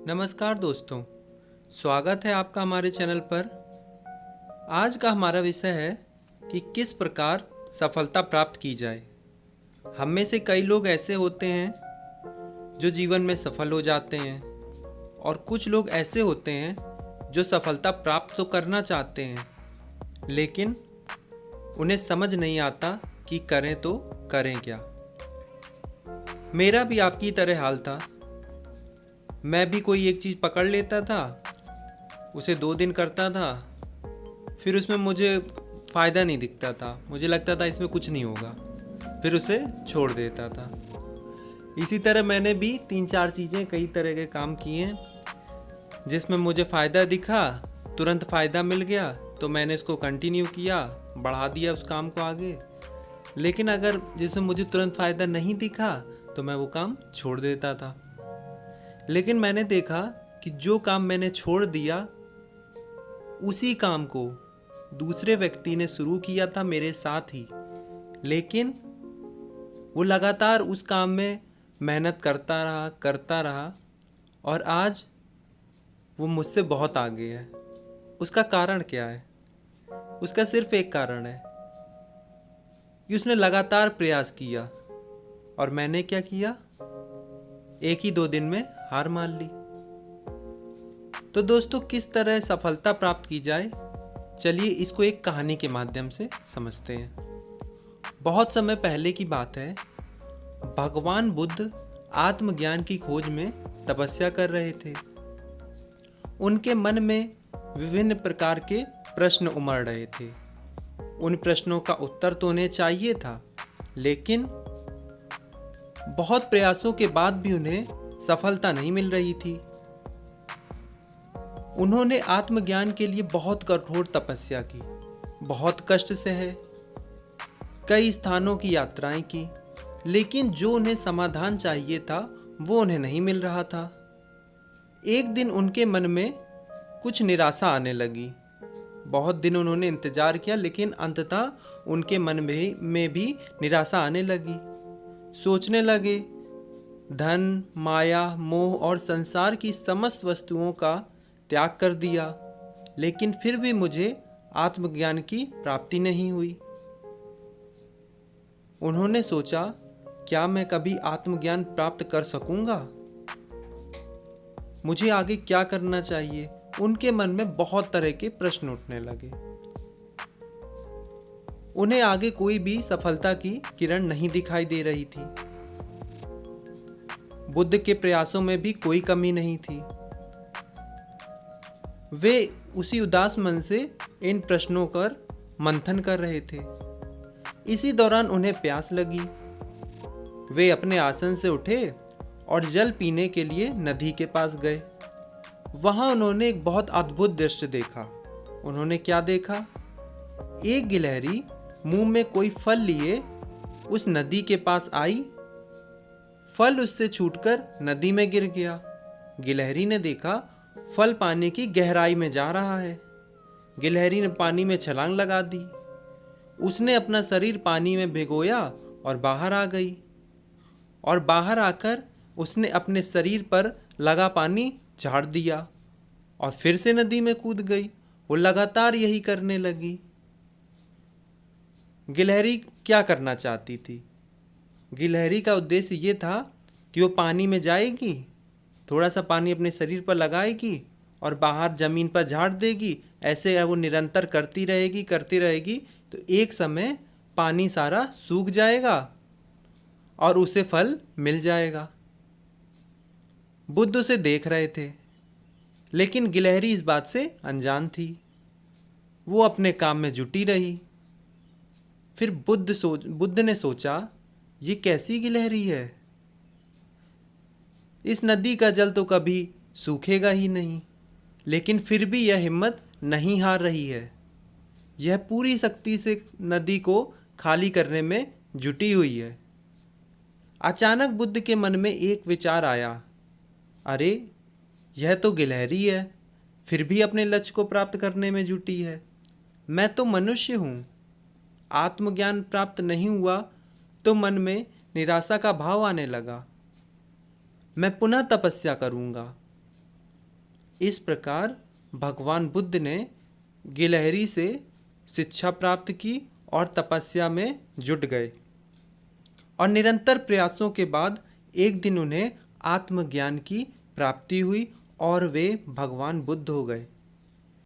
नमस्कार दोस्तों, स्वागत है आपका हमारे चैनल पर। आज का हमारा विषय है कि किस प्रकार सफलता प्राप्त की जाए। हम में से कई लोग ऐसे होते हैं जो जीवन में सफल हो जाते हैं और कुछ लोग ऐसे होते हैं जो सफलता प्राप्त तो करना चाहते हैं लेकिन उन्हें समझ नहीं आता कि करें तो करें क्या। मेरा भी आपकी तरह हाल था। मैं भी कोई एक चीज़ पकड़ लेता था, उसे 2 दिन करता था, फिर उसमें मुझे फ़ायदा नहीं दिखता था, मुझे लगता था इसमें कुछ नहीं होगा, फिर उसे छोड़ देता था। इसी तरह मैंने भी 3-4 चीज़ें, कई तरह के काम किए जिसमें मुझे फ़ायदा दिखा, तुरंत फ़ायदा मिल गया तो मैंने इसको कंटिन्यू किया, बढ़ा दिया उस काम को आगे। लेकिन अगर जिसमें मुझे तुरंत फ़ायदा नहीं दिखा तो मैं वो काम छोड़ देता था। लेकिन मैंने देखा कि जो काम मैंने छोड़ दिया उसी काम को दूसरे व्यक्ति ने शुरू किया था मेरे साथ ही, लेकिन वो लगातार उस काम में मेहनत करता रहा और आज वो मुझसे बहुत आगे है। उसका कारण क्या है? उसका सिर्फ एक कारण है कि उसने लगातार प्रयास किया और मैंने क्या किया, 1 ही 2 दिन में हार मान ली। तो दोस्तों, किस तरह सफलता प्राप्त की जाए, चलिए इसको एक कहानी के माध्यम से समझते हैं। बहुत समय पहले की बात है, भगवान बुद्ध आत्मज्ञान की खोज में तपस्या कर रहे थे। उनके मन में विभिन्न प्रकार के प्रश्न उमड़ रहे थे। उन प्रश्नों का उत्तर तो उन्हें चाहिए था, लेकिन बहुत प्रयासों के बाद भी उन्हें सफलता नहीं मिल रही थी। उन्होंने आत्मज्ञान के लिए बहुत कठोर तपस्या की, बहुत कष्ट सहे, कई स्थानों की यात्राएं की, लेकिन जो उन्हें समाधान चाहिए था वो उन्हें नहीं मिल रहा था। एक दिन उनके मन में कुछ निराशा आने लगी। बहुत दिन उन्होंने इंतजार किया, लेकिन अंततः उनके मन में भी निराशा आने लगी। सोचने लगे, धन, माया, मोह और संसार की समस्त वस्तुओं का त्याग कर दिया, लेकिन फिर भी मुझे आत्मज्ञान की प्राप्ति नहीं हुई। उन्होंने सोचा, क्या मैं कभी आत्मज्ञान प्राप्त कर सकूंगा? मुझे आगे क्या करना चाहिए? उनके मन में बहुत तरह के प्रश्न उठने लगे। उन्हें आगे कोई भी सफलता की किरण नहीं दिखाई दे रही थी। बुद्ध के प्रयासों में भी कोई कमी नहीं थी। वे उसी उदास मन से इन प्रश्नों पर मंथन कर रहे थे। इसी दौरान उन्हें प्यास लगी। वे अपने आसन से उठे और जल पीने के लिए नदी के पास गए। वहां उन्होंने एक बहुत अद्भुत दृश्य देखा। उन्होंने क्या देखा? एक गिलहरी मुंह में कोई फल लिए उस नदी के पास आई। फल उससे छूटकर नदी में गिर गया। गिलहरी ने देखा, फल पानी की गहराई में जा रहा है। गिलहरी ने पानी में छलांग लगा दी। उसने अपना शरीर पानी में भिगोया और बाहर आ गई, और बाहर आकर उसने अपने शरीर पर लगा पानी झाड़ दिया और फिर से नदी में कूद गई। वो लगातार यही करने लगी। गिलहरी क्या करना चाहती थी? गिलहरी का उद्देश्य ये था कि वो पानी में जाएगी, थोड़ा सा पानी अपने शरीर पर लगाएगी और बाहर ज़मीन पर झाड़ देगी। ऐसे वो निरंतर करती रहेगी तो एक समय पानी सारा सूख जाएगा और उसे फल मिल जाएगा। बुद्ध उसे देख रहे थे, लेकिन गिलहरी इस बात से अनजान थी। वो अपने काम में जुटी रही। फिर बुद्ध ने सोचा, ये कैसी गिलहरी है? इस नदी का जल तो कभी सूखेगा ही नहीं, लेकिन फिर भी यह हिम्मत नहीं हार रही है। यह पूरी शक्ति से नदी को खाली करने में जुटी हुई है। अचानक बुद्ध के मन में एक विचार आया, अरे यह तो गिलहरी है, फिर भी अपने लक्ष्य को प्राप्त करने में जुटी है। मैं तो मनुष्य हूँ। आत्मज्ञान प्राप्त नहीं हुआ तो मन में निराशा का भाव आने लगा। मैं पुनः तपस्या करूँगा। इस प्रकार भगवान बुद्ध ने गिलहरी से शिक्षा प्राप्त की और तपस्या में जुट गए और निरंतर प्रयासों के बाद एक दिन उन्हें आत्मज्ञान की प्राप्ति हुई और वे भगवान बुद्ध हो गए।